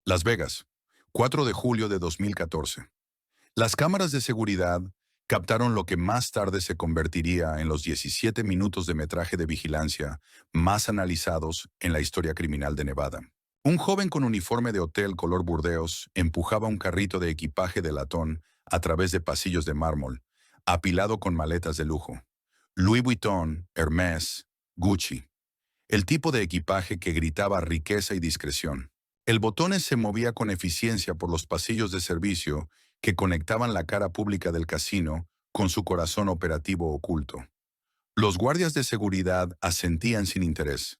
Las Vegas, 4 de julio de 2014. Las cámaras de seguridad captaron lo que más tarde se convertiría en los 17 minutos de metraje de vigilancia más analizados en la historia criminal de Nevada. Un joven con uniforme de hotel color burdeos empujaba un carrito de equipaje de latón a través de pasillos de mármol, apilado con maletas de lujo. Louis Vuitton, Hermès, Gucci. El tipo de equipaje que gritaba riqueza y discreción. El botones se movía con eficiencia por los pasillos de servicio que conectaban la cara pública del casino con su corazón operativo oculto. Los guardias de seguridad asentían sin interés.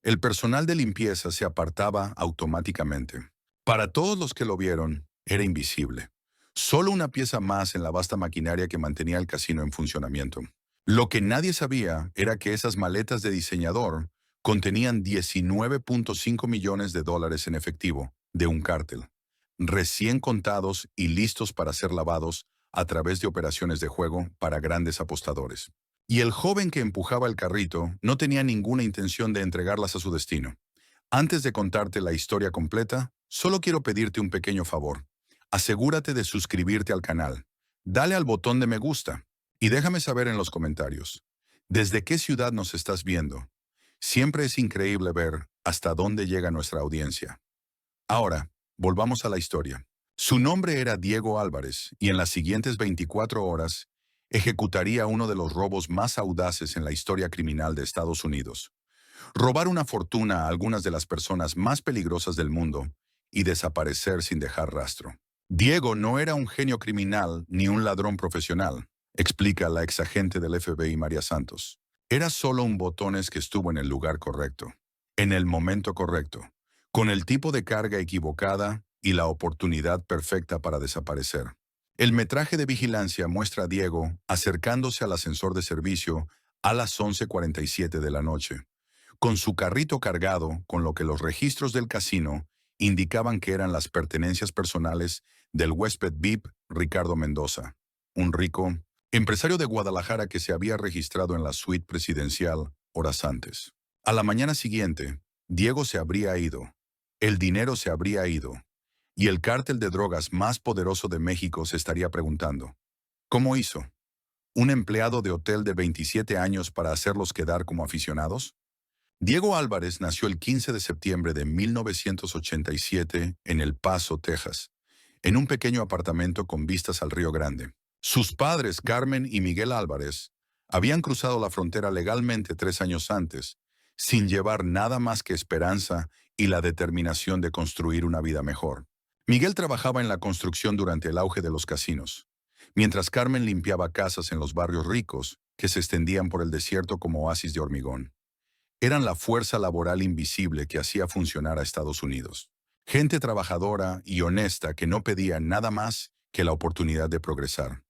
El personal de limpieza se apartaba automáticamente. Para todos los que lo vieron, era invisible. Solo una pieza más en la vasta maquinaria que mantenía el casino en funcionamiento. Lo que nadie sabía era que esas maletas de diseñador contenían 19.5 millones de dólares en efectivo de un cártel, recién contados y listos para ser lavados a través de operaciones de juego para grandes apostadores. Y el joven que empujaba el carrito no tenía ninguna intención de entregarlas a su destino. Antes de contarte la historia completa, solo quiero pedirte un pequeño favor. Asegúrate de suscribirte al canal. Dale al botón de me gusta y déjame saber en los comentarios. ¿Desde qué ciudad nos estás viendo? Siempre es increíble ver hasta dónde llega nuestra audiencia. Ahora, volvamos a la historia. Su nombre era Diego Álvarez y en las siguientes 24 horas ejecutaría uno de los robos más audaces en la historia criminal de Estados Unidos. Robar una fortuna a algunas de las personas más peligrosas del mundo y desaparecer sin dejar rastro. Diego no era un genio criminal ni un ladrón profesional, explica la exagente del FBI María Santos. Era solo un botones que estuvo en el lugar correcto, en el momento correcto, con el tipo de carga equivocada y la oportunidad perfecta para desaparecer. El metraje de vigilancia muestra a Diego acercándose al ascensor de servicio a las 11:47 de la noche, con su carrito cargado con lo que los registros del casino indicaban que eran las pertenencias personales del huésped VIP Ricardo Mendoza, un rico empresario de Guadalajara que se había registrado en la suite presidencial horas antes. A la mañana siguiente, Diego se habría ido, el dinero se habría ido, y el cártel de drogas más poderoso de México se estaría preguntando, ¿cómo hizo? ¿Un empleado de hotel de 27 años para hacerlos quedar como aficionados? Diego Álvarez nació el 15 de septiembre de 1987 en El Paso, Texas, en un pequeño apartamento con vistas al Río Grande. Sus padres, Carmen y Miguel Álvarez, habían cruzado la frontera legalmente 3 años antes, sin llevar nada más que esperanza y la determinación de construir una vida mejor. Miguel trabajaba en la construcción durante el auge de los casinos, mientras Carmen limpiaba casas en los barrios ricos que se extendían por el desierto como oasis de hormigón. Eran la fuerza laboral invisible que hacía funcionar a Estados Unidos. Gente trabajadora y honesta que no pedía nada más que la oportunidad de progresar.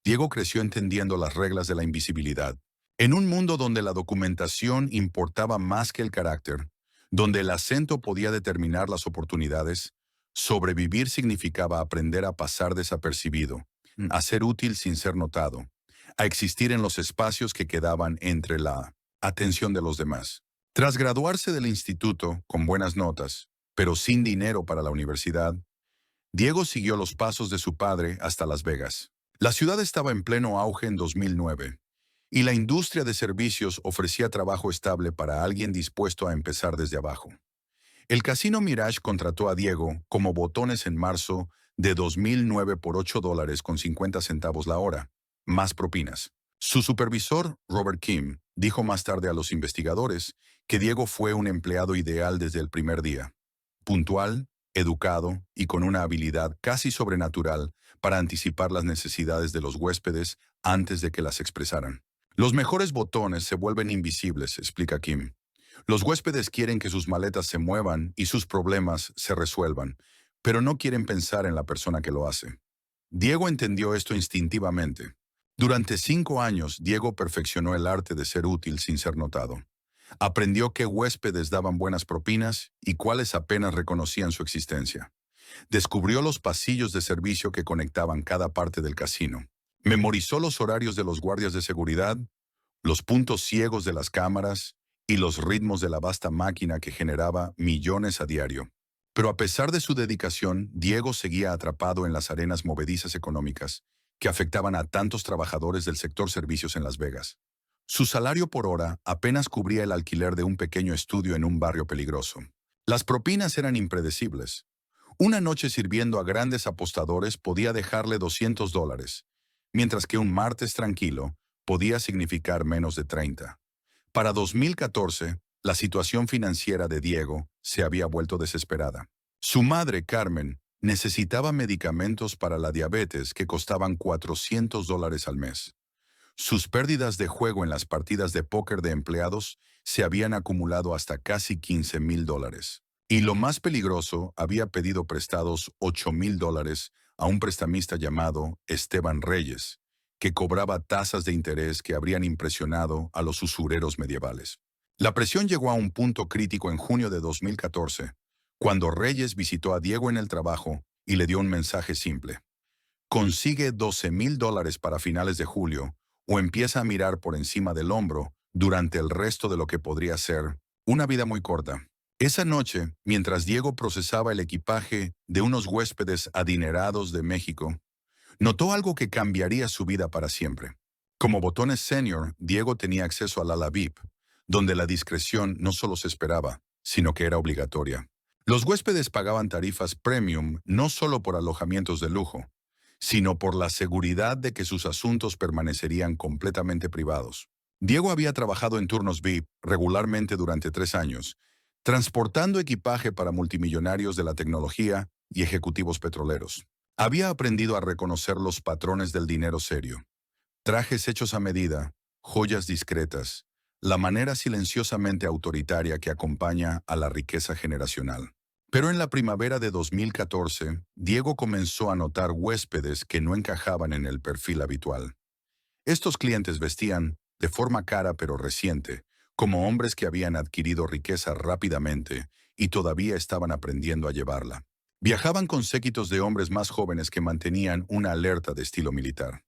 Diego creció entendiendo las reglas de la invisibilidad. En un mundo donde la documentación importaba más que el carácter, donde el acento podía determinar las oportunidades, sobrevivir significaba aprender a pasar desapercibido, a ser útil sin ser notado, a existir en los espacios que quedaban entre la atención de los demás. Tras graduarse del instituto con buenas notas, pero sin dinero para la universidad, Diego siguió los pasos de su padre hasta Las Vegas. La ciudad estaba en pleno auge en 2009, y la industria de servicios ofrecía trabajo estable para alguien dispuesto a empezar desde abajo. El Casino Mirage contrató a Diego como botones en marzo de 2009 por $8.50 la hora, más propinas. Su supervisor, Robert Kim, dijo más tarde a los investigadores que Diego fue un empleado ideal desde el primer día. Puntual, educado y con una habilidad casi sobrenatural para anticipar las necesidades de los huéspedes antes de que las expresaran. Los mejores botones se vuelven invisibles, explica Kim. Los huéspedes quieren que sus maletas se muevan y sus problemas se resuelvan, pero no quieren pensar en la persona que lo hace. Diego entendió esto instintivamente. Durante 5 años, Diego perfeccionó el arte de ser útil sin ser notado. Aprendió qué huéspedes daban buenas propinas y cuáles apenas reconocían su existencia. Descubrió los pasillos de servicio que conectaban cada parte del casino. Memorizó los horarios de los guardias de seguridad, los puntos ciegos de las cámaras y los ritmos de la vasta máquina que generaba millones a diario. Pero a pesar de su dedicación, Diego seguía atrapado en las arenas movedizas económicas que afectaban a tantos trabajadores del sector servicios en Las Vegas. Su salario por hora apenas cubría el alquiler de un pequeño estudio en un barrio peligroso. Las propinas eran impredecibles. Una noche sirviendo a grandes apostadores podía dejarle $200, mientras que un martes tranquilo podía significar menos de 30. Para 2014, la situación financiera de Diego se había vuelto desesperada. Su madre, Carmen, necesitaba medicamentos para la diabetes que costaban $400 al mes. Sus pérdidas de juego en las partidas de póker de empleados se habían acumulado hasta casi $15,000. Y lo más peligroso, había pedido prestados $8,000 a un prestamista llamado Esteban Reyes, que cobraba tasas de interés que habrían impresionado a los usureros medievales. La presión llegó a un punto crítico en junio de 2014, cuando Reyes visitó a Diego en el trabajo y le dio un mensaje simple. Consigue $12,000 para finales de julio o empieza a mirar por encima del hombro durante el resto de lo que podría ser una vida muy corta. Esa noche, mientras Diego procesaba el equipaje de unos huéspedes adinerados de México, notó algo que cambiaría su vida para siempre. Como botones senior, Diego tenía acceso al ala VIP, donde la discreción no solo se esperaba, sino que era obligatoria. Los huéspedes pagaban tarifas premium no solo por alojamientos de lujo, sino por la seguridad de que sus asuntos permanecerían completamente privados. Diego había trabajado en turnos VIP regularmente durante 3 años, transportando equipaje para multimillonarios de la tecnología y ejecutivos petroleros. Había aprendido a reconocer los patrones del dinero serio. Trajes hechos a medida, joyas discretas, la manera silenciosamente autoritaria que acompaña a la riqueza generacional. Pero en la primavera de 2014, Diego comenzó a notar huéspedes que no encajaban en el perfil habitual. Estos clientes vestían, de forma cara pero reciente, como hombres que habían adquirido riqueza rápidamente y todavía estaban aprendiendo a llevarla. Viajaban con séquitos de hombres más jóvenes que mantenían una alerta de estilo militar.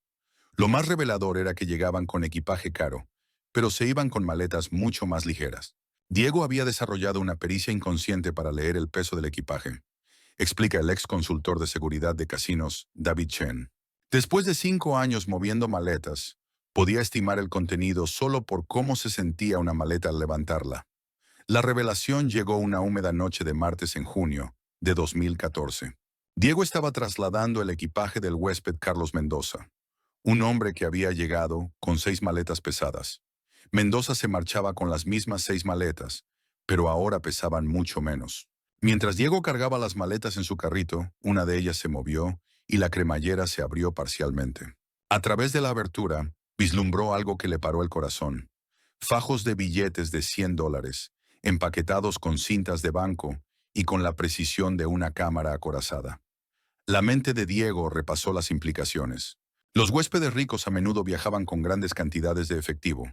Lo más revelador era que llegaban con equipaje caro, pero se iban con maletas mucho más ligeras. Diego había desarrollado una pericia inconsciente para leer el peso del equipaje, explica el ex consultor de seguridad de casinos, David Chen. Después de 5 años moviendo maletas, podía estimar el contenido solo por cómo se sentía una maleta al levantarla. La revelación llegó una húmeda noche de martes en junio de 2014. Diego estaba trasladando el equipaje del huésped Carlos Mendoza, un hombre que había llegado con 6 maletas pesadas. Mendoza se marchaba con las mismas 6 maletas, pero ahora pesaban mucho menos. Mientras Diego cargaba las maletas en su carrito, una de ellas se movió y la cremallera se abrió parcialmente. A través de la abertura, vislumbró algo que le paró el corazón. Fajos de billetes de $100, empaquetados con cintas de banco y con la precisión de una cámara acorazada. La mente de Diego repasó las implicaciones. Los huéspedes ricos a menudo viajaban con grandes cantidades de efectivo,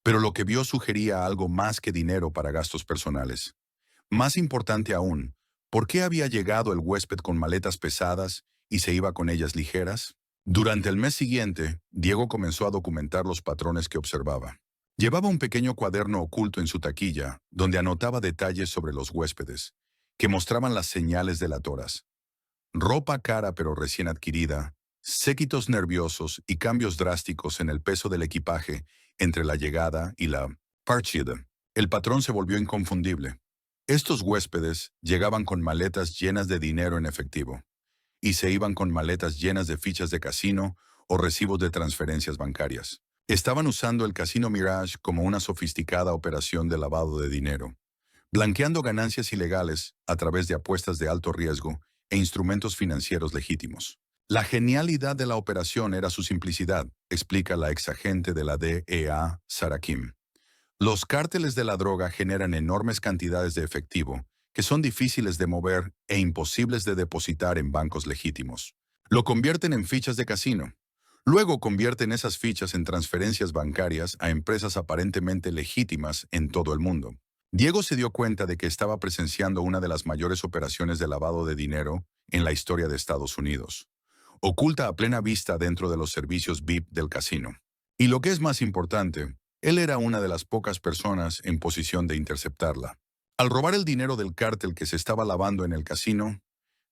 pero lo que vio sugería algo más que dinero para gastos personales. Más importante aún, ¿por qué había llegado el huésped con maletas pesadas y se iba con ellas ligeras? Durante el mes siguiente, Diego comenzó a documentar los patrones que observaba. Llevaba un pequeño cuaderno oculto en su taquilla, donde anotaba detalles sobre los huéspedes, que mostraban las señales delatoras. Ropa cara pero recién adquirida, séquitos nerviosos y cambios drásticos en el peso del equipaje entre la llegada y la partida. El patrón se volvió inconfundible. Estos huéspedes llegaban con maletas llenas de dinero en efectivo y se iban con maletas llenas de fichas de casino o recibos de transferencias bancarias. Estaban usando el Casino Mirage como una sofisticada operación de lavado de dinero, blanqueando ganancias ilegales a través de apuestas de alto riesgo e instrumentos financieros legítimos. La genialidad de la operación era su simplicidad, explica la exagente de la DEA, Sarah Kim. Los cárteles de la droga generan enormes cantidades de efectivo, que son difíciles de mover e imposibles de depositar en bancos legítimos. Lo convierten en fichas de casino. Luego convierten esas fichas en transferencias bancarias a empresas aparentemente legítimas en todo el mundo. Diego se dio cuenta de que estaba presenciando una de las mayores operaciones de lavado de dinero en la historia de Estados Unidos, oculta a plena vista dentro de los servicios VIP del casino. Y lo que es más importante, él era una de las pocas personas en posición de interceptarla. Al robar el dinero del cártel que se estaba lavando en el casino,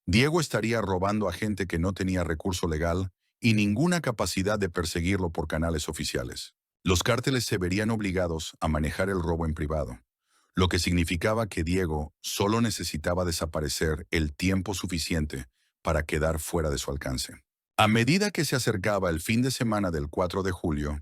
Diego estaría robando a gente que no tenía recurso legal y ninguna capacidad de perseguirlo por canales oficiales. Los cárteles se verían obligados a manejar el robo en privado, lo que significaba que Diego solo necesitaba desaparecer el tiempo suficiente para quedar fuera de su alcance. A medida que se acercaba el fin de semana del 4 de julio,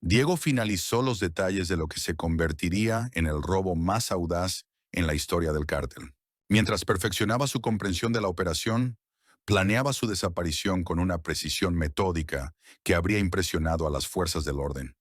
Diego finalizó los detalles de lo que se convertiría en el robo más audaz en la historia del cártel. Mientras perfeccionaba su comprensión de la operación, planeaba su desaparición con una precisión metódica que habría impresionado a las fuerzas del orden.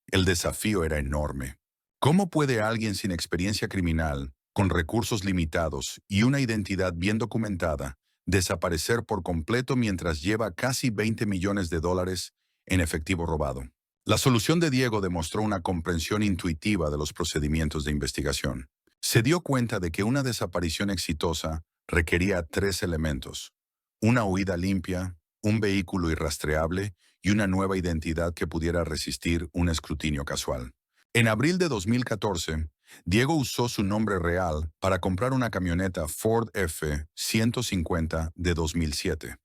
El desafío era enorme. ¿Cómo puede alguien sin experiencia criminal, con recursos limitados y una identidad bien documentada, desaparecer por completo mientras lleva casi 20 millones de dólares en efectivo robado? La solución de Diego demostró una comprensión intuitiva de los procedimientos de investigación. Se dio cuenta de que una desaparición exitosa requería 3 elementos: una huida limpia, un vehículo irrastreable y una nueva identidad que pudiera resistir un escrutinio casual. En abril de 2014, Diego usó su nombre real para comprar una camioneta Ford F-150 de 2007.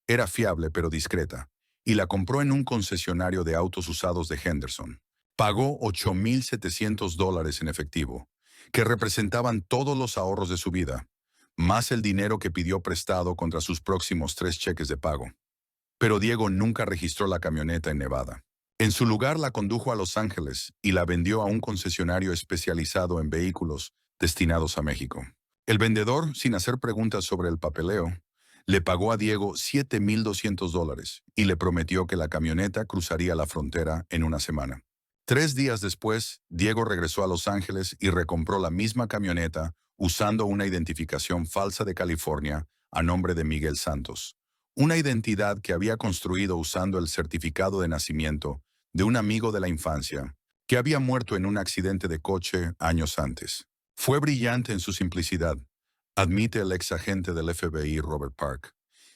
Era fiable pero discreta, y la compró en un concesionario de autos usados de Henderson. Pagó $8,700 en efectivo, que representaban todos los ahorros de su vida, más el dinero que pidió prestado contra sus próximos 3 cheques de pago. Pero Diego nunca registró la camioneta en Nevada. En su lugar la condujo a Los Ángeles y la vendió a un concesionario especializado en vehículos destinados a México. El vendedor, sin hacer preguntas sobre el papeleo, le pagó a Diego $7,200 y le prometió que la camioneta cruzaría la frontera en una semana. 3 días después, Diego regresó a Los Ángeles y recompró la misma camioneta usando una identificación falsa de California a nombre de Miguel Santos, una identidad que había construido usando el certificado de nacimiento de un amigo de la infancia que había muerto en un accidente de coche años antes. Fue brillante en su simplicidad, admite el ex agente del FBI Robert Park.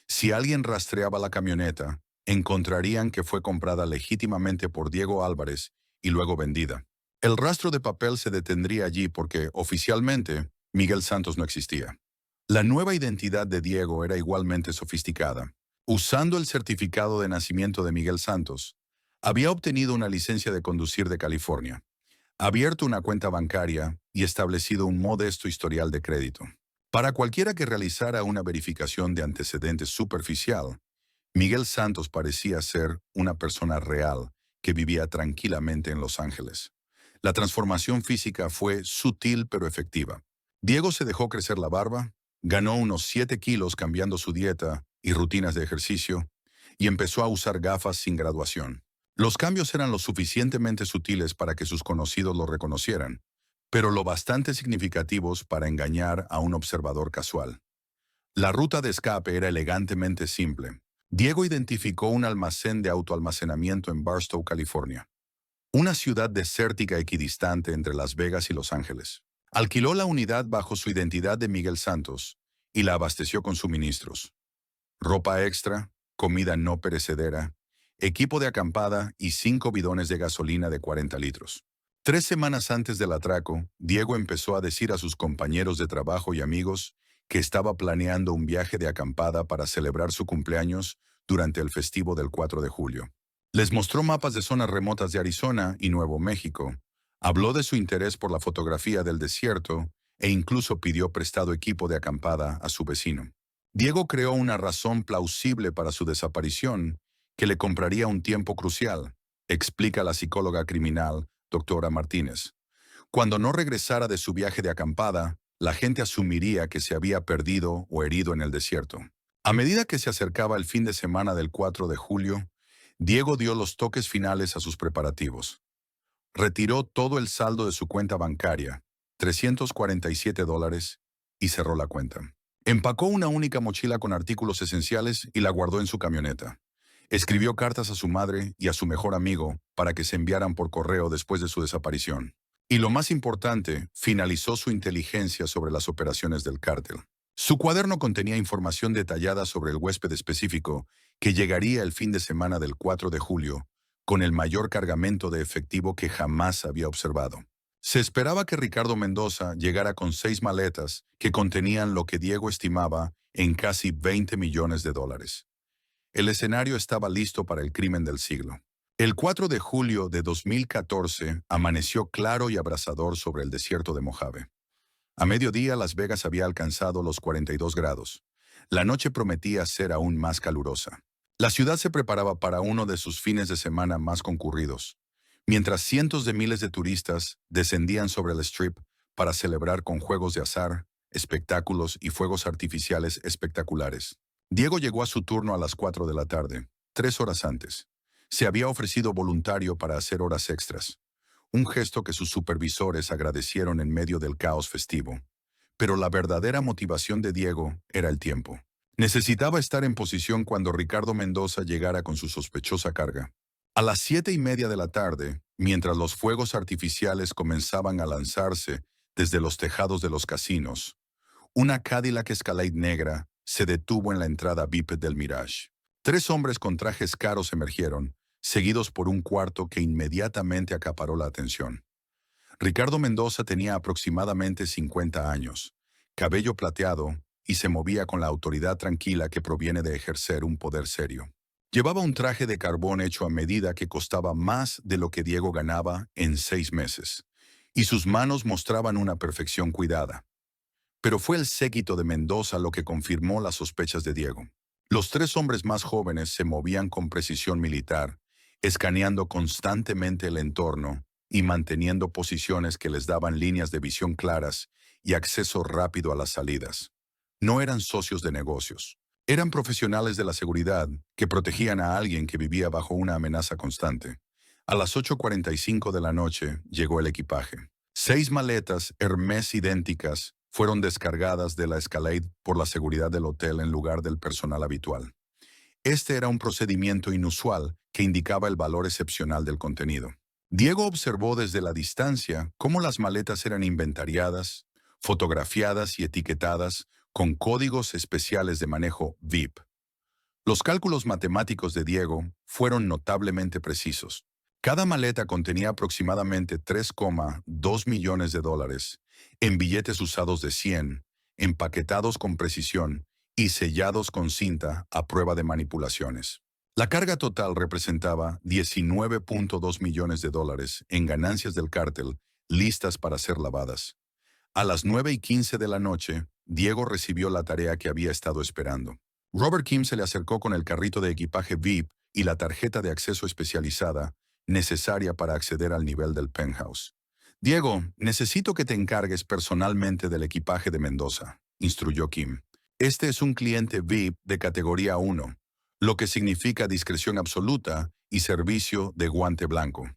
Si alguien rastreaba la camioneta, encontrarían que fue comprada legítimamente por Diego Álvarez y luego vendida. El rastro de papel se detendría allí porque, oficialmente, Miguel Santos no existía. La nueva identidad de Diego era igualmente sofisticada. Usando el certificado de nacimiento de Miguel Santos, había obtenido una licencia de conducir de California, abierto una cuenta bancaria y establecido un modesto historial de crédito. Para cualquiera que realizara una verificación de antecedentes superficial, Miguel Santos parecía ser una persona real que vivía tranquilamente en Los Ángeles. La transformación física fue sutil pero efectiva. Diego se dejó crecer la barba, ganó unos 7 kilos cambiando su dieta y rutinas de ejercicio, y empezó a usar gafas sin graduación. Los cambios eran lo suficientemente sutiles para que sus conocidos lo reconocieran, pero lo bastante significativos para engañar a un observador casual. La ruta de escape era elegantemente simple. Diego identificó un almacén de autoalmacenamiento en Barstow, California, una ciudad desértica equidistante entre Las Vegas y Los Ángeles. Alquiló la unidad bajo su identidad de Miguel Santos y la abasteció con suministros: ropa extra, comida no perecedera, equipo de acampada y 5 bidones de gasolina de 40 litros. 3 semanas antes del atraco, Diego empezó a decir a sus compañeros de trabajo y amigos que estaba planeando un viaje de acampada para celebrar su cumpleaños durante el festivo del 4 de julio. Les mostró mapas de zonas remotas de Arizona y Nuevo México, habló de su interés por la fotografía del desierto e incluso pidió prestado equipo de acampada a su vecino. Diego creó una razón plausible para su desaparición que le compraría un tiempo crucial, explica la psicóloga criminal, doctora Martínez. Cuando no regresara de su viaje de acampada, la gente asumiría que se había perdido o herido en el desierto. A medida que se acercaba el fin de semana del 4 de julio, Diego dio los toques finales a sus preparativos. Retiró todo el saldo de su cuenta bancaria, $347, y cerró la cuenta. Empacó una única mochila con artículos esenciales y la guardó en su camioneta. Escribió cartas a su madre y a su mejor amigo para que se enviaran por correo después de su desaparición. Y lo más importante, finalizó su inteligencia sobre las operaciones del cártel. Su cuaderno contenía información detallada sobre el huésped específico que llegaría el fin de semana del 4 de julio con el mayor cargamento de efectivo que jamás había observado. Se esperaba que Ricardo Mendoza llegara con 6 maletas que contenían lo que Diego estimaba en casi 20 millones de dólares. El escenario estaba listo para el crimen del siglo. El 4 de julio de 2014 amaneció claro y abrasador sobre el desierto de Mojave. A mediodía Las Vegas había alcanzado los 42 grados. La noche prometía ser aún más calurosa. La ciudad se preparaba para uno de sus fines de semana más concurridos, mientras cientos de miles de turistas descendían sobre el Strip para celebrar con juegos de azar, espectáculos y fuegos artificiales espectaculares. Diego llegó a su turno a las 4 de la tarde, 3 horas antes. Se había ofrecido voluntario para hacer horas extras, un gesto que sus supervisores agradecieron en medio del caos festivo. Pero la verdadera motivación de Diego era el tiempo. Necesitaba estar en posición cuando Ricardo Mendoza llegara con su sospechosa carga. A las 7:30 de la tarde, mientras los fuegos artificiales comenzaban a lanzarse desde los tejados de los casinos, una Cadillac Escalade negra se detuvo en la entrada VIP del Mirage. 3 hombres con trajes caros emergieron, seguidos por un cuarto que inmediatamente acaparó la atención. Ricardo Mendoza tenía aproximadamente 50 años, cabello plateado, y se movía con la autoridad tranquila que proviene de ejercer un poder serio. Llevaba un traje de carbón hecho a medida que costaba más de lo que Diego ganaba en 6 meses, y sus manos mostraban una perfección cuidada. Pero fue el séquito de Mendoza lo que confirmó las sospechas de Diego. Los 3 hombres más jóvenes se movían con precisión militar, escaneando constantemente el entorno y manteniendo posiciones que les daban líneas de visión claras y acceso rápido a las salidas. No eran socios de negocios. Eran profesionales de la seguridad que protegían a alguien que vivía bajo una amenaza constante. A las 8:45 de la noche llegó el equipaje. 6 maletas Hermès idénticas fueron descargadas de la Escalade por la seguridad del hotel en lugar del personal habitual. Este era un procedimiento inusual que indicaba el valor excepcional del contenido. Diego observó desde la distancia cómo las maletas eran inventariadas, fotografiadas y etiquetadas con códigos especiales de manejo VIP. Los cálculos matemáticos de Diego fueron notablemente precisos. Cada maleta contenía aproximadamente 3,2 millones de dólares en billetes usados de 100, empaquetados con precisión y sellados con cinta a prueba de manipulaciones. La carga total representaba 19,2 millones de dólares en ganancias del cártel listas para ser lavadas. A las 9:15 de la noche, Diego recibió la tarea que había estado esperando. Robert Kim se le acercó con el carrito de equipaje VIP y la tarjeta de acceso especializada necesaria para acceder al nivel del penthouse. Diego, necesito que te encargues personalmente del equipaje de Mendoza, instruyó Kim. Este es un cliente VIP de categoría 1, lo que significa discreción absoluta y servicio de guante blanco.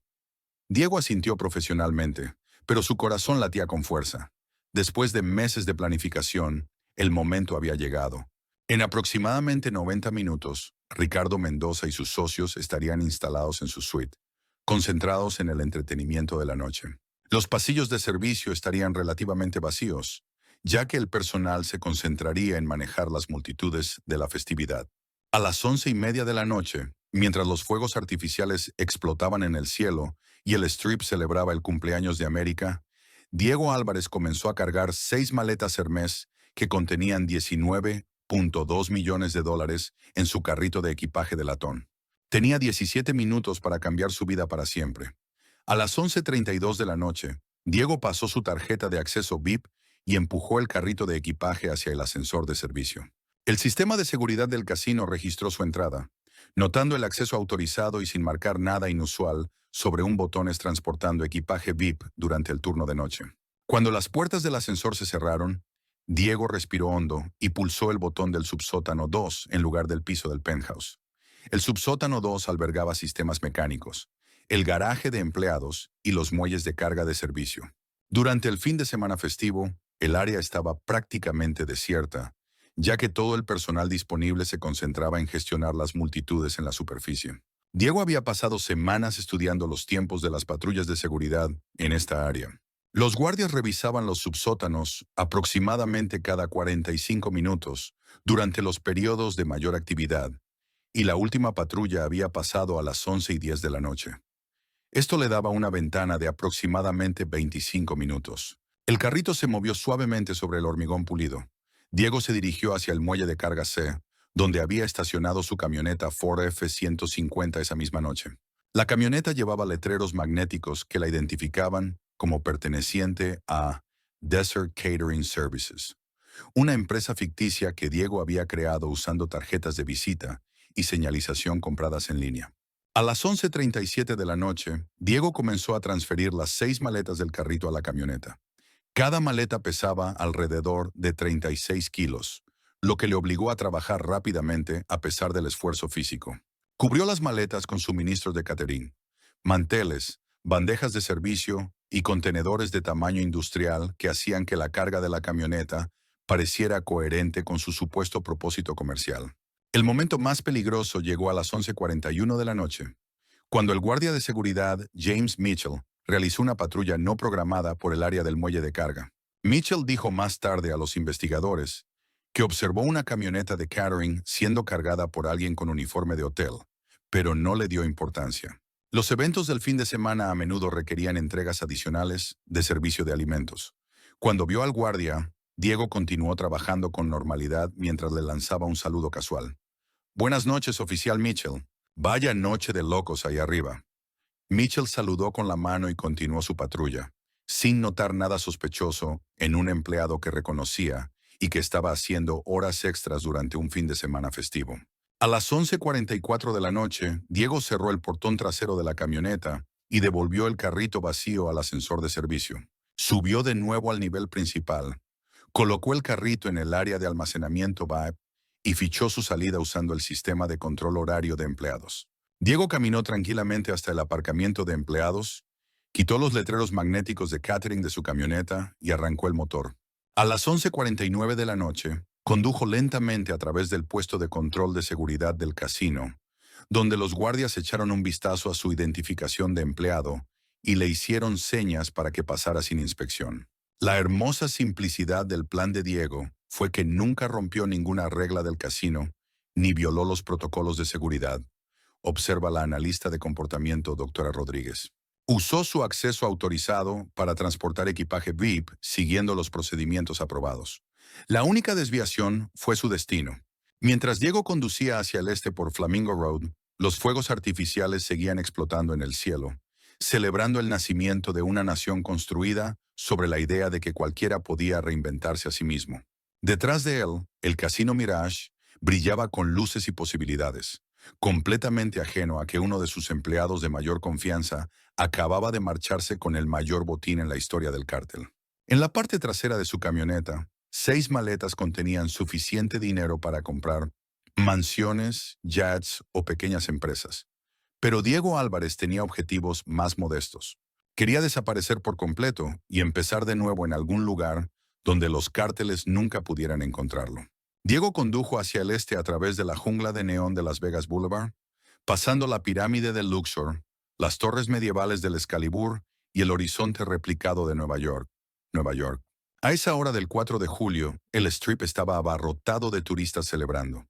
Diego asintió profesionalmente, pero su corazón latía con fuerza. Después de meses de planificación, el momento había llegado. En aproximadamente 90 minutos, Ricardo Mendoza y sus socios estarían instalados en su suite, concentrados en el entretenimiento de la noche. Los pasillos de servicio estarían relativamente vacíos, ya que el personal se concentraría en manejar las multitudes de la festividad. A las 11:30 de la noche, mientras los fuegos artificiales explotaban en el cielo y el Strip celebraba el cumpleaños de América, Diego Álvarez comenzó a cargar 6 maletas Hermès que contenían 19,2 millones de dólares en su carrito de equipaje de latón. Tenía 17 minutos para cambiar su vida para siempre. A las 11:32 de la noche, Diego pasó su tarjeta de acceso VIP y empujó el carrito de equipaje hacia el ascensor de servicio. El sistema de seguridad del casino registró su entrada, notando el acceso autorizado y sin marcar nada inusual sobre un botones transportando equipaje VIP durante el turno de noche. Cuando las puertas del ascensor se cerraron, Diego respiró hondo y pulsó el botón del subsótano 2 en lugar del piso del penthouse. El subsótano 2 albergaba sistemas mecánicos, el garaje de empleados y los muelles de carga de servicio. Durante el fin de semana festivo, el área estaba prácticamente desierta, ya que todo el personal disponible se concentraba en gestionar las multitudes en la superficie. Diego había pasado semanas estudiando los tiempos de las patrullas de seguridad en esta área. Los guardias revisaban los subsótanos aproximadamente cada 45 minutos durante los periodos de mayor actividad, y la última patrulla había pasado a las 11:10 de la noche. Esto le daba una ventana de aproximadamente 25 minutos. El carrito se movió suavemente sobre el hormigón pulido. Diego se dirigió hacia el muelle de carga C, donde había estacionado su camioneta Ford F-150 esa misma noche. La camioneta llevaba letreros magnéticos que la identificaban como perteneciente a Desert Catering Services, una empresa ficticia que Diego había creado usando tarjetas de visita y señalización compradas en línea. A las 11:37 de la noche, Diego comenzó a transferir las 6 maletas del carrito a la camioneta. Cada maleta pesaba alrededor de 36 kilos, lo que le obligó a trabajar rápidamente a pesar del esfuerzo físico. Cubrió las maletas con suministros de catering, manteles, bandejas de servicio y contenedores de tamaño industrial que hacían que la carga de la camioneta pareciera coherente con su supuesto propósito comercial. El momento más peligroso llegó a las 11:41 de la noche, cuando el guardia de seguridad James Mitchell realizó una patrulla no programada por el área del muelle de carga. Mitchell dijo más tarde a los investigadores que observó una camioneta de catering siendo cargada por alguien con uniforme de hotel, pero no le dio importancia. Los eventos del fin de semana a menudo requerían entregas adicionales de servicio de alimentos. Cuando vio al guardia, Diego continuó trabajando con normalidad mientras le lanzaba un saludo casual. «Buenas noches, oficial Mitchell. Vaya noche de locos ahí arriba». Mitchell saludó con la mano y continuó su patrulla, sin notar nada sospechoso en un empleado que reconocía y que estaba haciendo horas extras durante un fin de semana festivo. A las 11:44 de la noche, Diego cerró el portón trasero de la camioneta y devolvió el carrito vacío al ascensor de servicio. Subió de nuevo al nivel principal, colocó el carrito en el área de almacenamiento VIP y fichó su salida usando el sistema de control horario de empleados. Diego caminó tranquilamente hasta el aparcamiento de empleados, quitó los letreros magnéticos de catering de su camioneta y arrancó el motor. A las 11:49 de la noche, condujo lentamente a través del puesto de control de seguridad del casino, donde los guardias echaron un vistazo a su identificación de empleado y le hicieron señas para que pasara sin inspección. La hermosa simplicidad del plan de Diego fue que nunca rompió ninguna regla del casino ni violó los protocolos de seguridad, observa la analista de comportamiento doctora Rodríguez. Usó su acceso autorizado para transportar equipaje VIP siguiendo los procedimientos aprobados. La única desviación fue su destino. Mientras Diego conducía hacia el este por Flamingo Road, los fuegos artificiales seguían explotando en el cielo, celebrando el nacimiento de una nación construida sobre la idea de que cualquiera podía reinventarse a sí mismo. Detrás de él, el Casino Mirage brillaba con luces y posibilidades, completamente ajeno a que uno de sus empleados de mayor confianza acababa de marcharse con el mayor botín en la historia del cártel. En la parte trasera de su camioneta, 6 maletas contenían suficiente dinero para comprar mansiones, yachts o pequeñas empresas. Pero Diego Álvarez tenía objetivos más modestos. Quería desaparecer por completo y empezar de nuevo en algún lugar donde los cárteles nunca pudieran encontrarlo. Diego condujo hacia el este a través de la jungla de neón de Las Vegas Boulevard, pasando la pirámide de Luxor, las torres medievales del Excalibur y el horizonte replicado de Nueva York. Nueva York. A esa hora del 4 de julio, el Strip estaba abarrotado de turistas celebrando.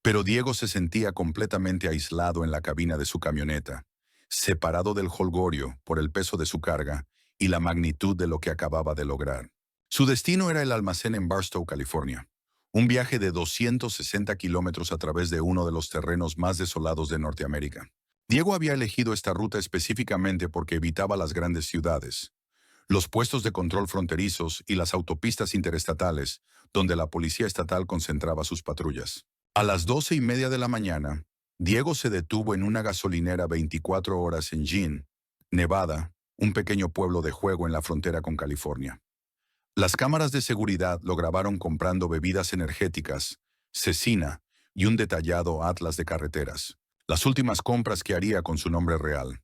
Pero Diego se sentía completamente aislado en la cabina de su camioneta, separado del jolgorio por el peso de su carga y la magnitud de lo que acababa de lograr. Su destino era el almacén en Barstow, California. Un viaje de 260 kilómetros a través de uno de los terrenos más desolados de Norteamérica. Diego había elegido esta ruta específicamente porque evitaba las grandes ciudades, los puestos de control fronterizos y las autopistas interestatales, donde la policía estatal concentraba sus patrullas. A las 12:30 de la mañana, Diego se detuvo en una gasolinera 24 horas en Jean, Nevada, un pequeño pueblo de juego en la frontera con California. Las cámaras de seguridad lo grabaron comprando bebidas energéticas, cecina y un detallado atlas de carreteras, las últimas compras que haría con su nombre real.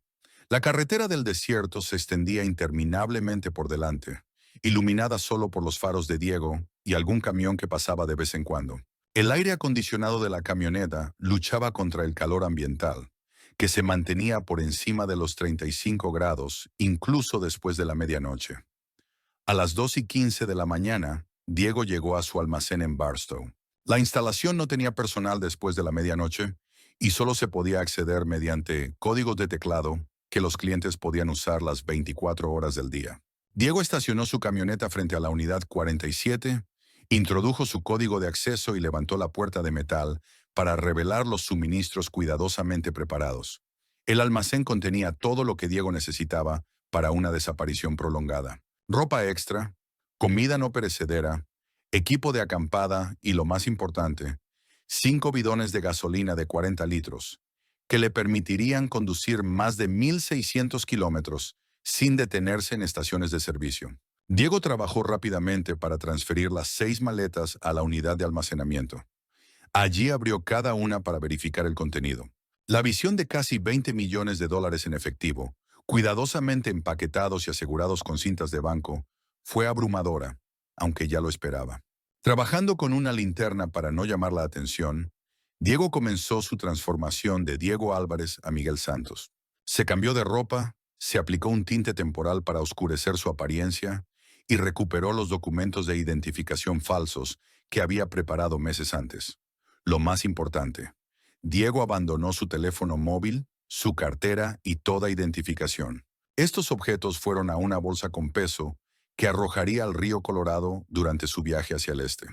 La carretera del desierto se extendía interminablemente por delante, iluminada solo por los faros de Diego y algún camión que pasaba de vez en cuando. El aire acondicionado de la camioneta luchaba contra el calor ambiental, que se mantenía por encima de los 35 grados, incluso después de la medianoche. A las 2:15 de la mañana, Diego llegó a su almacén en Barstow. La instalación no tenía personal después de la medianoche y solo se podía acceder mediante códigos de teclado que los clientes podían usar las 24 horas del día. Diego estacionó su camioneta frente a la unidad 47, introdujo su código de acceso y levantó la puerta de metal para revelar los suministros cuidadosamente preparados. El almacén contenía todo lo que Diego necesitaba para una desaparición prolongada. Ropa extra, comida no perecedera, equipo de acampada y, lo más importante, 5 bidones de gasolina de 40 litros, que le permitirían conducir más de 1.600 kilómetros sin detenerse en estaciones de servicio. Diego trabajó rápidamente para transferir las 6 maletas a la unidad de almacenamiento. Allí abrió cada una para verificar el contenido. La visión de casi 20 millones de dólares en efectivo, cuidadosamente empaquetados y asegurados con cintas de banco, fue abrumadora, aunque ya lo esperaba. Trabajando con una linterna para no llamar la atención, Diego comenzó su transformación de Diego Álvarez a Miguel Santos. Se cambió de ropa, se aplicó un tinte temporal para oscurecer su apariencia y recuperó los documentos de identificación falsos que había preparado meses antes. Lo más importante, Diego abandonó su teléfono móvil, su cartera y toda identificación. Estos objetos fueron a una bolsa con peso que arrojaría al río Colorado durante su viaje hacia el este.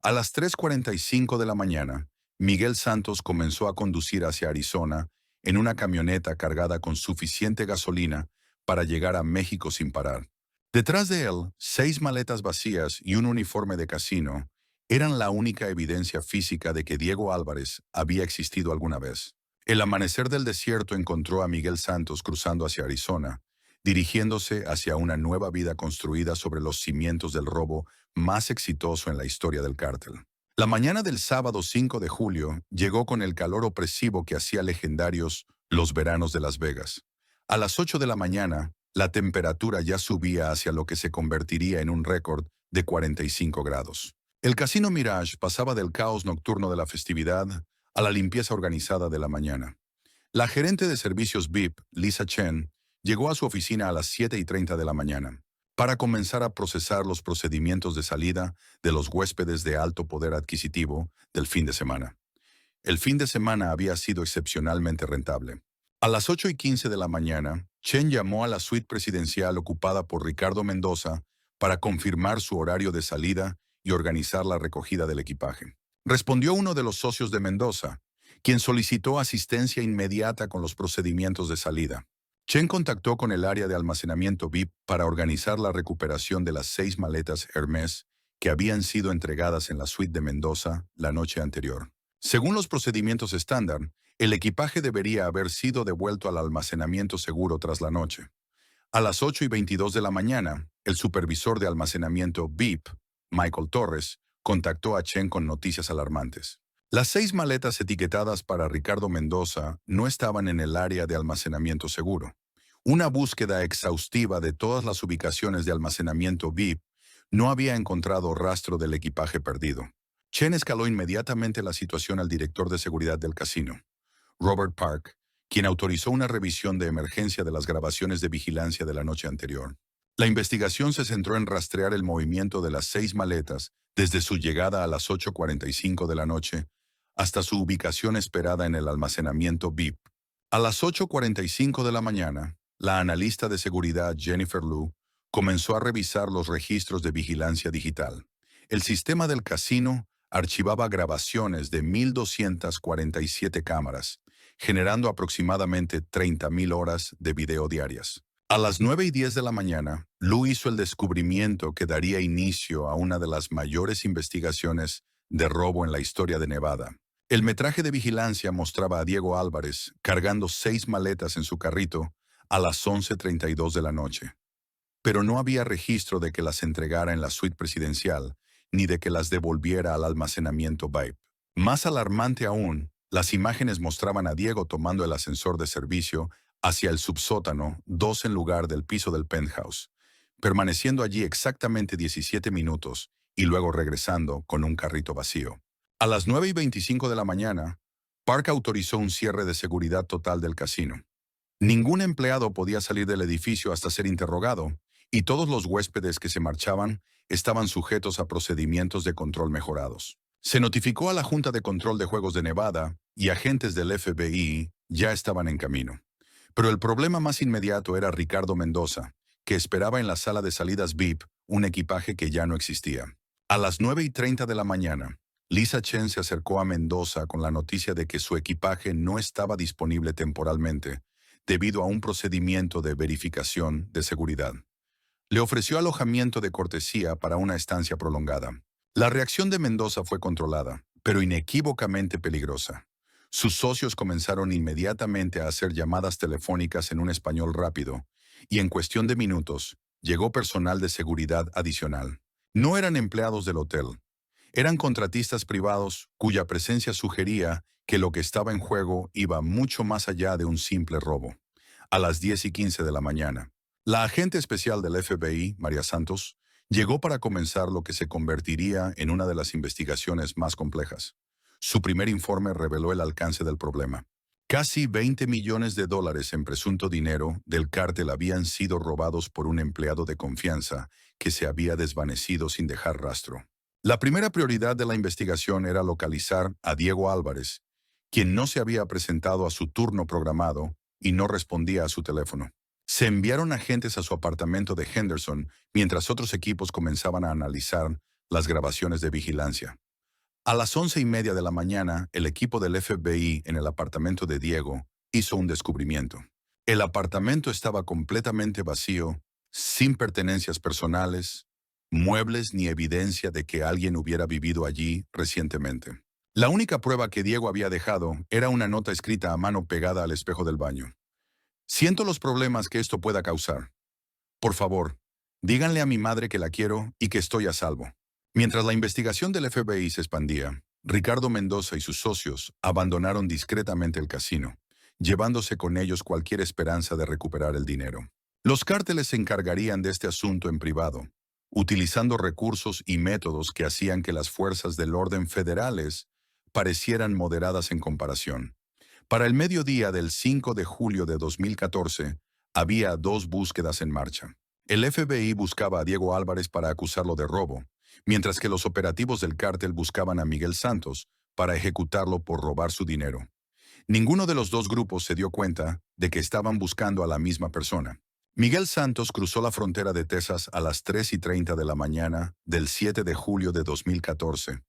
A las 3:45 de la mañana, Miguel Santos comenzó a conducir hacia Arizona en una camioneta cargada con suficiente gasolina para llegar a México sin parar. Detrás de él, 6 maletas vacías y un uniforme de casino eran la única evidencia física de que Diego Álvarez había existido alguna vez. El amanecer del desierto encontró a Miguel Santos cruzando hacia Arizona, dirigiéndose hacia una nueva vida construida sobre los cimientos del robo más exitoso en la historia del cártel. La mañana del sábado 5 de julio llegó con el calor opresivo que hacía legendarios los veranos de Las Vegas. A las 8 de la mañana, la temperatura ya subía hacia lo que se convertiría en un récord de 45 grados. El Casino Mirage pasaba del caos nocturno de la festividad a la limpieza organizada de la mañana. La gerente de servicios VIP, Lisa Chen, llegó a su oficina a las 7:30 de la mañana para comenzar a procesar los procedimientos de salida de los huéspedes de alto poder adquisitivo del fin de semana. El fin de semana había sido excepcionalmente rentable. A las 8:15 de la mañana, Chen llamó a la suite presidencial ocupada por Ricardo Mendoza para confirmar su horario de salida y organizar la recogida del equipaje. Respondió uno de los socios de Mendoza, quien solicitó asistencia inmediata con los procedimientos de salida. Chen contactó con el área de almacenamiento VIP para organizar la recuperación de las 6 maletas Hermes que habían sido entregadas en la suite de Mendoza la noche anterior. Según los procedimientos estándar, el equipaje debería haber sido devuelto al almacenamiento seguro tras la noche. A las 8:22 de la mañana, el supervisor de almacenamiento VIP, Michael Torres, contactó a Chen con noticias alarmantes. Las 6 maletas etiquetadas para Ricardo Mendoza no estaban en el área de almacenamiento seguro. Una búsqueda exhaustiva de todas las ubicaciones de almacenamiento VIP no había encontrado rastro del equipaje perdido. Chen escaló inmediatamente la situación al director de seguridad del casino, Robert Park, quien autorizó una revisión de emergencia de las grabaciones de vigilancia de la noche anterior. La investigación se centró en rastrear el movimiento de las 6 maletas desde su llegada a las 8:45 de la noche hasta su ubicación esperada en el almacenamiento VIP. A las 8:45 de la mañana, la analista de seguridad Jennifer Liu comenzó a revisar los registros de vigilancia digital. El sistema del casino archivaba grabaciones de 1.247 cámaras, generando aproximadamente 30,000 horas de video diarias. A las 9:10 de la mañana, Liu hizo el descubrimiento que daría inicio a una de las mayores investigaciones de robo en la historia de Nevada. El metraje de vigilancia mostraba a Diego Álvarez cargando 6 maletas en su carrito a las 11:32 de la noche. Pero no había registro de que las entregara en la suite presidencial, ni de que las devolviera al almacenamiento VIP. Más alarmante aún, las imágenes mostraban a Diego tomando el ascensor de servicio hacia el subsótano 2 en lugar del piso del penthouse, permaneciendo allí exactamente 17 minutos y luego regresando con un carrito vacío. A las 9:25 de la mañana, Park autorizó un cierre de seguridad total del casino. Ningún empleado podía salir del edificio hasta ser interrogado, y todos los huéspedes que se marchaban estaban sujetos a procedimientos de control mejorados. Se notificó a la Junta de Control de Juegos de Nevada y agentes del FBI ya estaban en camino. Pero el problema más inmediato era Ricardo Mendoza, que esperaba en la sala de salidas VIP un equipaje que ya no existía. A las 9:30 de la mañana, Lisa Chen se acercó a Mendoza con la noticia de que su equipaje no estaba disponible temporalmente debido a un procedimiento de verificación de seguridad. Le ofreció alojamiento de cortesía para una estancia prolongada. La reacción de Mendoza fue controlada, pero inequívocamente peligrosa. Sus socios comenzaron inmediatamente a hacer llamadas telefónicas en un español rápido, y en cuestión de minutos, llegó personal de seguridad adicional. No eran empleados del hotel, eran contratistas privados cuya presencia sugería que lo que estaba en juego iba mucho más allá de un simple robo. A las 10:15 de la mañana, la agente especial del FBI, María Santos, llegó para comenzar lo que se convertiría en una de las investigaciones más complejas. Su primer informe reveló el alcance del problema. Casi 20 millones de dólares en presunto dinero del cártel habían sido robados por un empleado de confianza que se había desvanecido sin dejar rastro. La primera prioridad de la investigación era localizar a Diego Álvarez, quien no se había presentado a su turno programado y no respondía a su teléfono. Se enviaron agentes a su apartamento de Henderson mientras otros equipos comenzaban a analizar las grabaciones de vigilancia. A las 11:30 de la mañana, el equipo del FBI en el apartamento de Diego hizo un descubrimiento. El apartamento estaba completamente vacío, sin pertenencias personales, muebles ni evidencia de que alguien hubiera vivido allí recientemente. La única prueba que Diego había dejado era una nota escrita a mano pegada al espejo del baño. Siento los problemas que esto pueda causar. Por favor, díganle a mi madre que la quiero y que estoy a salvo. Mientras la investigación del FBI se expandía, Ricardo Mendoza y sus socios abandonaron discretamente el casino, llevándose con ellos cualquier esperanza de recuperar el dinero. Los cárteles se encargarían de este asunto en privado, utilizando recursos y métodos que hacían que las fuerzas del orden federales parecieran moderadas en comparación. Para el mediodía del 5 de julio de 2014, había dos búsquedas en marcha. El FBI buscaba a Diego Álvarez para acusarlo de robo, mientras que los operativos del cártel buscaban a Miguel Santos para ejecutarlo por robar su dinero. Ninguno de los dos grupos se dio cuenta de que estaban buscando a la misma persona. Miguel Santos cruzó la frontera de Texas a las 3:30 de la mañana del 7 de julio de 2014,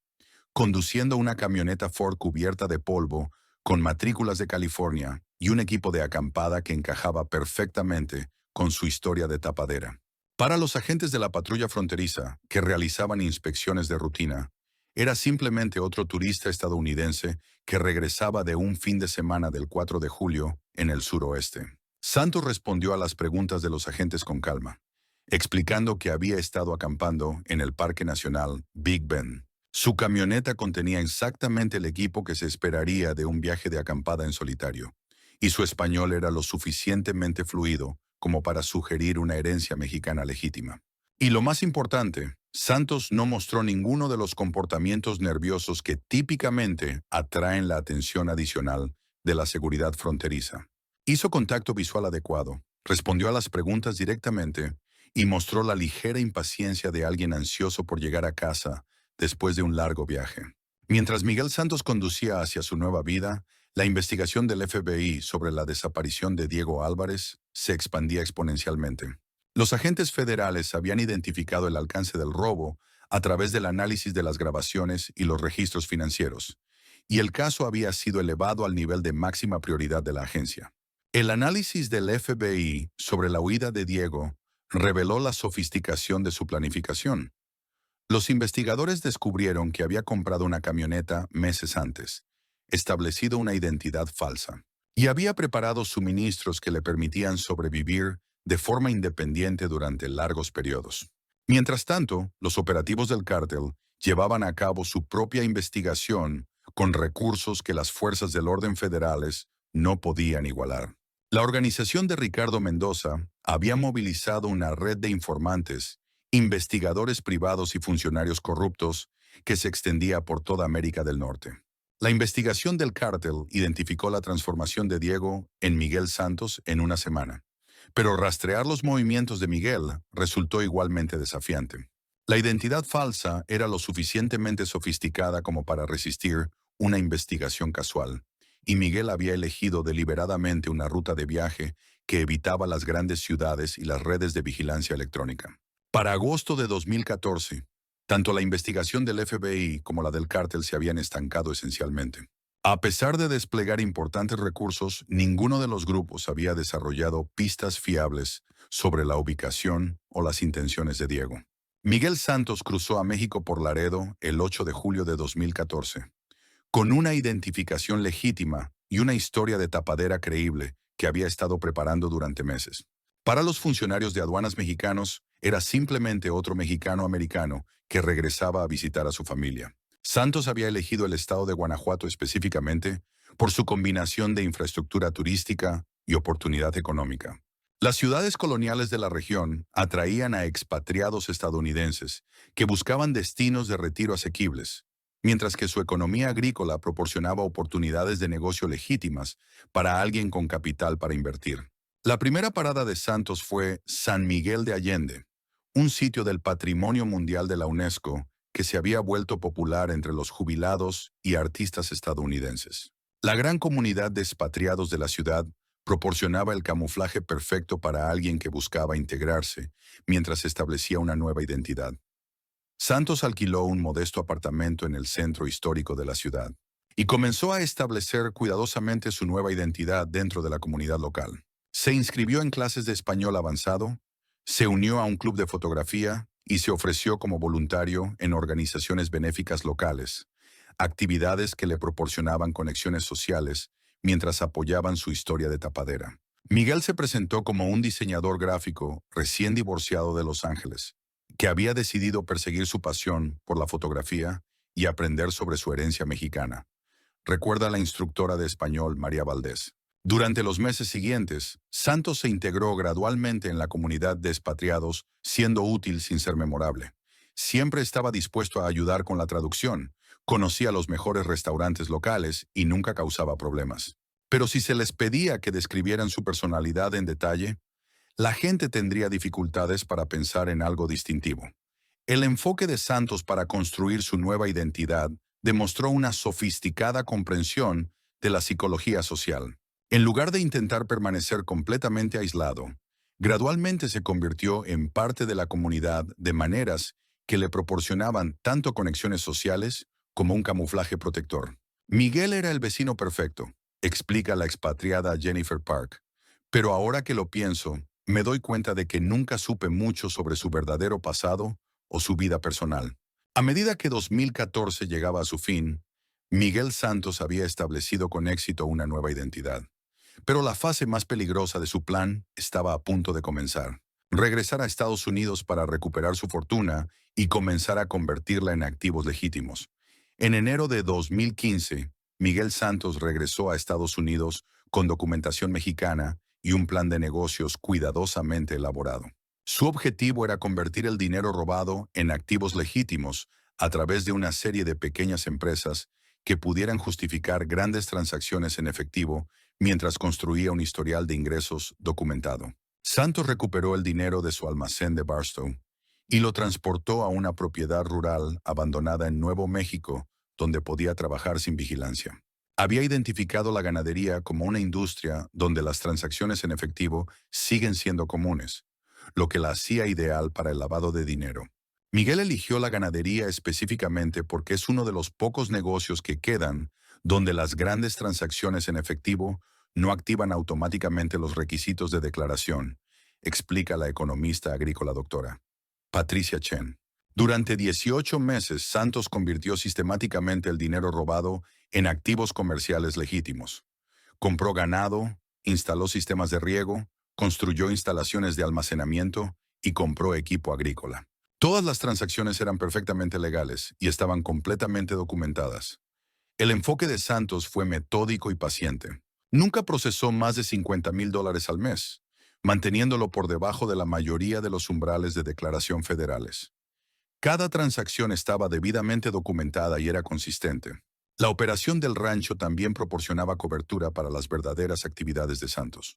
conduciendo una camioneta Ford cubierta de polvo con matrículas de California y un equipo de acampada que encajaba perfectamente con su historia de tapadera. Para los agentes de la patrulla fronteriza, que realizaban inspecciones de rutina, era simplemente otro turista estadounidense que regresaba de un fin de semana del 4 de julio en el suroeste. Santos respondió a las preguntas de los agentes con calma, explicando que había estado acampando en el Parque Nacional Big Bend. Su camioneta contenía exactamente el equipo que se esperaría de un viaje de acampada en solitario, y su español era lo suficientemente fluido como para sugerir una herencia mexicana legítima. Y lo más importante, Santos no mostró ninguno de los comportamientos nerviosos que típicamente atraen la atención adicional de la seguridad fronteriza. Hizo contacto visual adecuado, respondió a las preguntas directamente y mostró la ligera impaciencia de alguien ansioso por llegar a casa después de un largo viaje. Mientras Miguel Santos conducía hacia su nueva vida, la investigación del FBI sobre la desaparición de Diego Álvarez se expandía exponencialmente. Los agentes federales habían identificado el alcance del robo a través del análisis de las grabaciones y los registros financieros, y el caso había sido elevado al nivel de máxima prioridad de la agencia. El análisis del FBI sobre la huida de Diego reveló la sofisticación de su planificación. Los investigadores descubrieron que había comprado una camioneta meses antes, establecido una identidad falsa, y había preparado suministros que le permitían sobrevivir de forma independiente durante largos periodos. Mientras tanto, los operativos del cártel llevaban a cabo su propia investigación con recursos que las fuerzas del orden federales no podían igualar. La organización de Ricardo Mendoza había movilizado una red de informantes, investigadores privados y funcionarios corruptos que se extendía por toda América del Norte. La investigación del cártel identificó la transformación de Diego en Miguel Santos en una semana, pero rastrear los movimientos de Miguel resultó igualmente desafiante. La identidad falsa era lo suficientemente sofisticada como para resistir una investigación casual, y Miguel había elegido deliberadamente una ruta de viaje que evitaba las grandes ciudades y las redes de vigilancia electrónica. Para agosto de 2014, tanto la investigación del FBI como la del cártel se habían estancado esencialmente. A pesar de desplegar importantes recursos, ninguno de los grupos había desarrollado pistas fiables sobre la ubicación o las intenciones de Diego. Miguel Santos cruzó a México por Laredo el 8 de julio de 2014, con una identificación legítima y una historia de tapadera creíble que había estado preparando durante meses. Para los funcionarios de aduanas mexicanos, era simplemente otro mexicano americano que regresaba a visitar a su familia. Santos había elegido el estado de Guanajuato específicamente por su combinación de infraestructura turística y oportunidad económica. Las ciudades coloniales de la región atraían a expatriados estadounidenses que buscaban destinos de retiro asequibles, mientras que su economía agrícola proporcionaba oportunidades de negocio legítimas para alguien con capital para invertir. La primera parada de Santos fue San Miguel de Allende, un sitio del Patrimonio Mundial de la UNESCO que se había vuelto popular entre los jubilados y artistas estadounidenses. La gran comunidad de expatriados de la ciudad proporcionaba el camuflaje perfecto para alguien que buscaba integrarse mientras establecía una nueva identidad. Santos alquiló un modesto apartamento en el centro histórico de la ciudad y comenzó a establecer cuidadosamente su nueva identidad dentro de la comunidad local. Se inscribió en clases de español avanzado, se unió a un club de fotografía y se ofreció como voluntario en organizaciones benéficas locales, actividades que le proporcionaban conexiones sociales mientras apoyaban su historia de tapadera. Miguel se presentó como un diseñador gráfico recién divorciado de Los Ángeles, que había decidido perseguir su pasión por la fotografía y aprender sobre su herencia mexicana. Recuerda la instructora de español María Valdés. Durante los meses siguientes, Santos se integró gradualmente en la comunidad de expatriados, siendo útil sin ser memorable. Siempre estaba dispuesto a ayudar con la traducción, conocía los mejores restaurantes locales y nunca causaba problemas. Pero si se les pedía que describieran su personalidad en detalle, la gente tendría dificultades para pensar en algo distintivo. El enfoque de Santos para construir su nueva identidad demostró una sofisticada comprensión de la psicología social. En lugar de intentar permanecer completamente aislado, gradualmente se convirtió en parte de la comunidad de maneras que le proporcionaban tanto conexiones sociales como un camuflaje protector. Miguel era el vecino perfecto, explica la expatriada Jennifer Park, pero ahora que lo pienso, me doy cuenta de que nunca supe mucho sobre su verdadero pasado o su vida personal. A medida que 2014 llegaba a su fin, Miguel Santos había establecido con éxito una nueva identidad. Pero la fase más peligrosa de su plan estaba a punto de comenzar. Regresar a Estados Unidos para recuperar su fortuna y comenzar a convertirla en activos legítimos. En enero de 2015, Miguel Santos regresó a Estados Unidos con documentación mexicana y un plan de negocios cuidadosamente elaborado. Su objetivo era convertir el dinero robado en activos legítimos a través de una serie de pequeñas empresas que pudieran justificar grandes transacciones en efectivo mientras construía un historial de ingresos documentado. Santos recuperó el dinero de su almacén de Barstow y lo transportó a una propiedad rural abandonada en Nuevo México, donde podía trabajar sin vigilancia. Había identificado la ganadería como una industria donde las transacciones en efectivo siguen siendo comunes, lo que la hacía ideal para el lavado de dinero. Miguel eligió la ganadería específicamente porque es uno de los pocos negocios que quedan donde las grandes transacciones en efectivo no activan automáticamente los requisitos de declaración, explica la economista agrícola doctora Patricia Chen. Durante 18 meses, Santos convirtió sistemáticamente el dinero robado en activos comerciales legítimos. Compró ganado, instaló sistemas de riego, construyó instalaciones de almacenamiento y compró equipo agrícola. Todas las transacciones eran perfectamente legales y estaban completamente documentadas. El enfoque de Santos fue metódico y paciente. Nunca procesó más de $50,000 al mes, manteniéndolo por debajo de la mayoría de los umbrales de declaración federales. Cada transacción estaba debidamente documentada y era consistente. La operación del rancho también proporcionaba cobertura para las verdaderas actividades de Santos.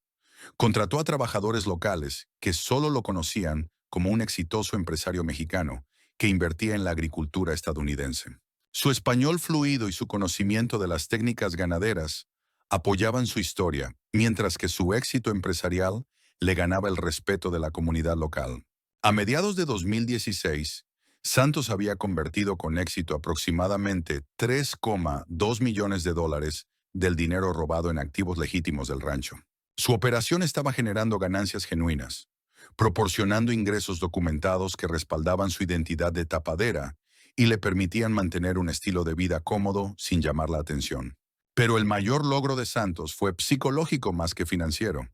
Contrató a trabajadores locales que solo lo conocían como un exitoso empresario mexicano que invertía en la agricultura estadounidense. Su español fluido y su conocimiento de las técnicas ganaderas apoyaban su historia, mientras que su éxito empresarial le ganaba el respeto de la comunidad local. A mediados de 2016, Santos había convertido con éxito aproximadamente 3,2 millones de dólares del dinero robado en activos legítimos del rancho. Su operación estaba generando ganancias genuinas, proporcionando ingresos documentados que respaldaban su identidad de tapadera y le permitían mantener un estilo de vida cómodo sin llamar la atención. Pero el mayor logro de Santos fue psicológico más que financiero.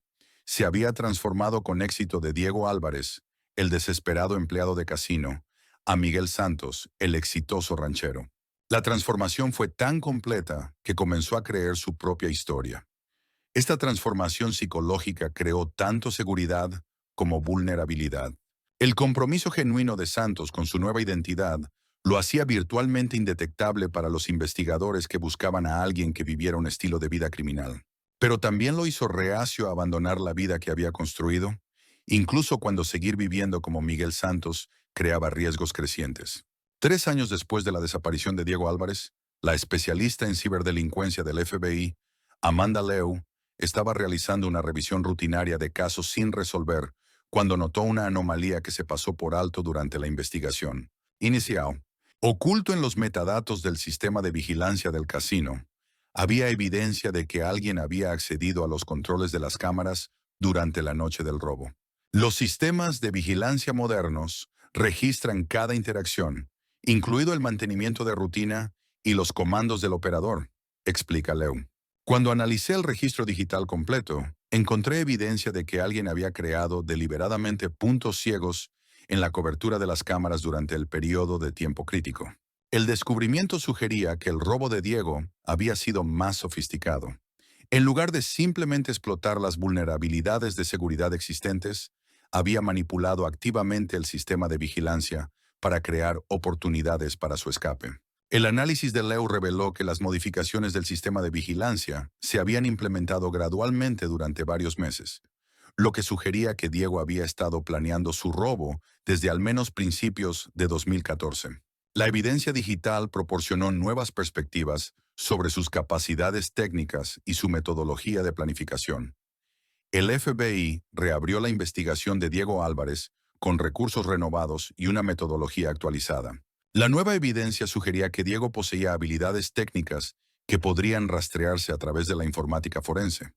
Se había transformado con éxito de Diego Álvarez, el desesperado empleado de casino, a Miguel Santos, el exitoso ranchero. La transformación fue tan completa que comenzó a creer su propia historia. Esta transformación psicológica creó tanto seguridad como vulnerabilidad. El compromiso genuino de Santos con su nueva identidad lo hacía virtualmente indetectable para los investigadores que buscaban a alguien que viviera un estilo de vida criminal. Pero también lo hizo reacio a abandonar la vida que había construido, incluso cuando seguir viviendo como Miguel Santos creaba riesgos crecientes. 3 años después de la desaparición de Diego Álvarez, la especialista en ciberdelincuencia del FBI, Amanda Lew, estaba realizando una revisión rutinaria de casos sin resolver cuando notó una anomalía que se pasó por alto durante la investigación inicial. Oculto en los metadatos del sistema de vigilancia del casino, había evidencia de que alguien había accedido a los controles de las cámaras durante la noche del robo. Los sistemas de vigilancia modernos registran cada interacción, incluido el mantenimiento de rutina y los comandos del operador, explica Lew. Cuando analicé el registro digital completo, encontré evidencia de que alguien había creado deliberadamente puntos ciegos en la cobertura de las cámaras durante el periodo de tiempo crítico. El descubrimiento sugería que el robo de Diego había sido más sofisticado. En lugar de simplemente explotar las vulnerabilidades de seguridad existentes, había manipulado activamente el sistema de vigilancia para crear oportunidades para su escape. El análisis de Lew reveló que las modificaciones del sistema de vigilancia se habían implementado gradualmente durante varios meses, lo que sugería que Diego había estado planeando su robo desde al menos principios de 2014. La evidencia digital proporcionó nuevas perspectivas sobre sus capacidades técnicas y su metodología de planificación. El FBI reabrió la investigación de Diego Álvarez con recursos renovados y una metodología actualizada. La nueva evidencia sugería que Diego poseía habilidades técnicas que podrían rastrearse a través de la informática forense,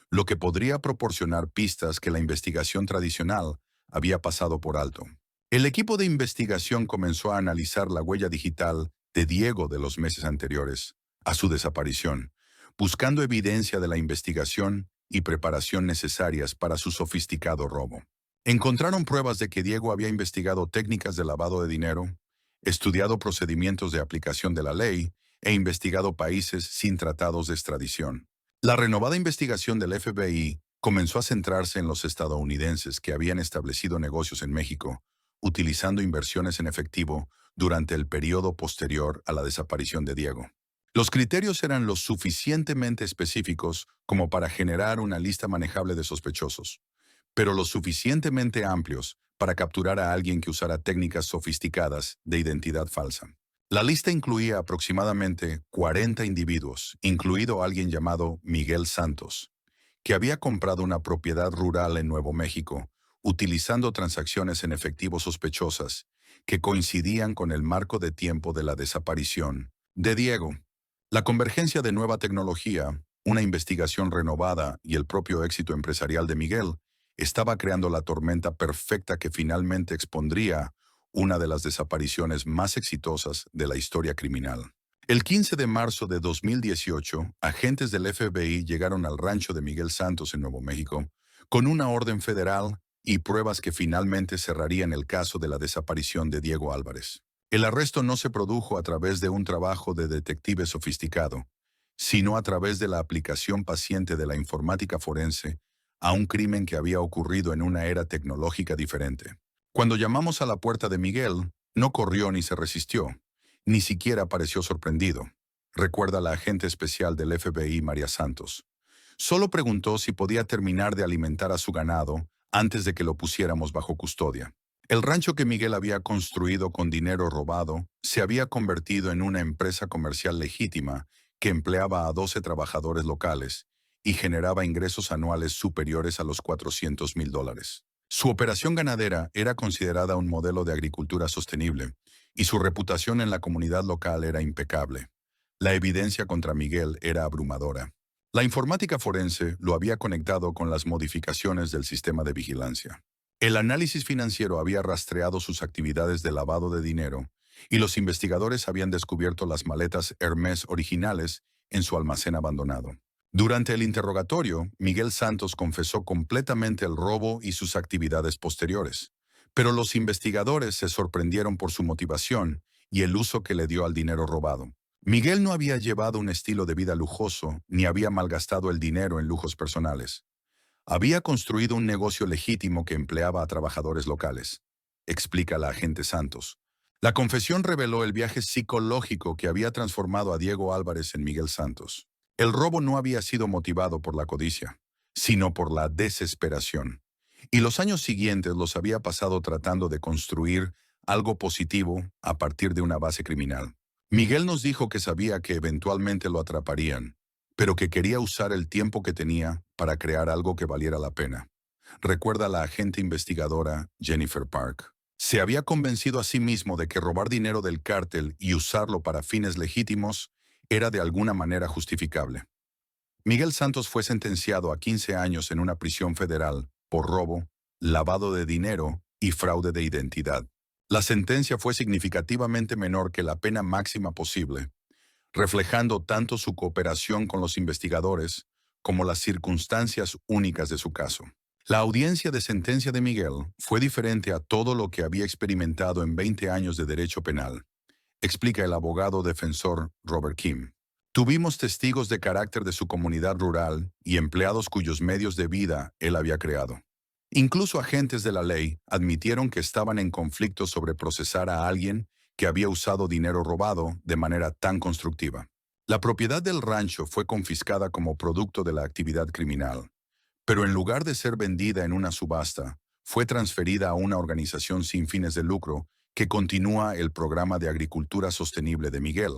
lo que podría proporcionar pistas que la investigación tradicional había pasado por alto. El equipo de investigación comenzó a analizar la huella digital de Diego de los meses anteriores a su desaparición, buscando evidencia de la investigación y preparación necesarias para su sofisticado robo. Encontraron pruebas de que Diego había investigado técnicas de lavado de dinero, estudiado procedimientos de aplicación de la ley e investigado países sin tratados de extradición. La renovada investigación del FBI comenzó a centrarse en los estadounidenses que habían establecido negocios en México, utilizando inversiones en efectivo durante el periodo posterior a la desaparición de Diego. Los criterios eran lo suficientemente específicos como para generar una lista manejable de sospechosos, pero lo suficientemente amplios para capturar a alguien que usara técnicas sofisticadas de identidad falsa. La lista incluía aproximadamente 40 individuos, incluido alguien llamado Miguel Santos, que había comprado una propiedad rural en Nuevo México, utilizando transacciones en efectivo sospechosas que coincidían con el marco de tiempo de la desaparición de Diego. La convergencia de nueva tecnología, una investigación renovada y el propio éxito empresarial de Miguel estaba creando la tormenta perfecta que finalmente expondría una de las desapariciones más exitosas de la historia criminal. El 15 de marzo de 2018, agentes del FBI llegaron al rancho de Miguel Santos en Nuevo México con una orden federal y pruebas que finalmente cerrarían el caso de la desaparición de Diego Álvarez. El arresto no se produjo a través de un trabajo de detective sofisticado, sino a través de la aplicación paciente de la informática forense a un crimen que había ocurrido en una era tecnológica diferente. Cuando llamamos a la puerta de Miguel, no corrió ni se resistió, ni siquiera pareció sorprendido, recuerda la agente especial del FBI María Santos. Solo preguntó si podía terminar de alimentar a su ganado antes de que lo pusiéramos bajo custodia. El rancho que Miguel había construido con dinero robado se había convertido en una empresa comercial legítima que empleaba a 12 trabajadores locales y generaba ingresos anuales superiores a los $400,000. Su operación ganadera era considerada un modelo de agricultura sostenible y su reputación en la comunidad local era impecable. La evidencia contra Miguel era abrumadora. La informática forense lo había conectado con las modificaciones del sistema de vigilancia. El análisis financiero había rastreado sus actividades de lavado de dinero y los investigadores habían descubierto las maletas Hermes originales en su almacén abandonado. Durante el interrogatorio, Miguel Santos confesó completamente el robo y sus actividades posteriores, pero los investigadores se sorprendieron por su motivación y el uso que le dio al dinero robado. Miguel no había llevado un estilo de vida lujoso ni había malgastado el dinero en lujos personales. Había construido un negocio legítimo que empleaba a trabajadores locales, explica la agente Santos. La confesión reveló el viaje psicológico que había transformado a Diego Álvarez en Miguel Santos. El robo no había sido motivado por la codicia, sino por la desesperación. Y los años siguientes los había pasado tratando de construir algo positivo a partir de una base criminal. Miguel nos dijo que sabía que eventualmente lo atraparían, pero que quería usar el tiempo que tenía para crear algo que valiera la pena. Recuerda la agente investigadora Jennifer Park. Se había convencido a sí mismo de que robar dinero del cártel y usarlo para fines legítimos era de alguna manera justificable. Miguel Santos fue sentenciado a 15 años en una prisión federal por robo, lavado de dinero y fraude de identidad. La sentencia fue significativamente menor que la pena máxima posible, reflejando tanto su cooperación con los investigadores como las circunstancias únicas de su caso. La audiencia de sentencia de Miguel fue diferente a todo lo que había experimentado en 20 años de derecho penal, explica el abogado defensor Robert Kim. Tuvimos testigos de carácter de su comunidad rural y empleados cuyos medios de vida él había creado. Incluso agentes de la ley admitieron que estaban en conflicto sobre procesar a alguien que había usado dinero robado de manera tan constructiva. La propiedad del rancho fue confiscada como producto de la actividad criminal, pero en lugar de ser vendida en una subasta, fue transferida a una organización sin fines de lucro que continúa el programa de agricultura sostenible de Miguel,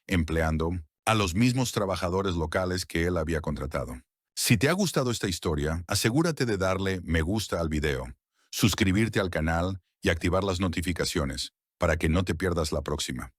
empleando a los mismos trabajadores locales que él había contratado. Si te ha gustado esta historia, asegúrate de darle me gusta al video, suscribirte al canal y activar las notificaciones para que no te pierdas la próxima.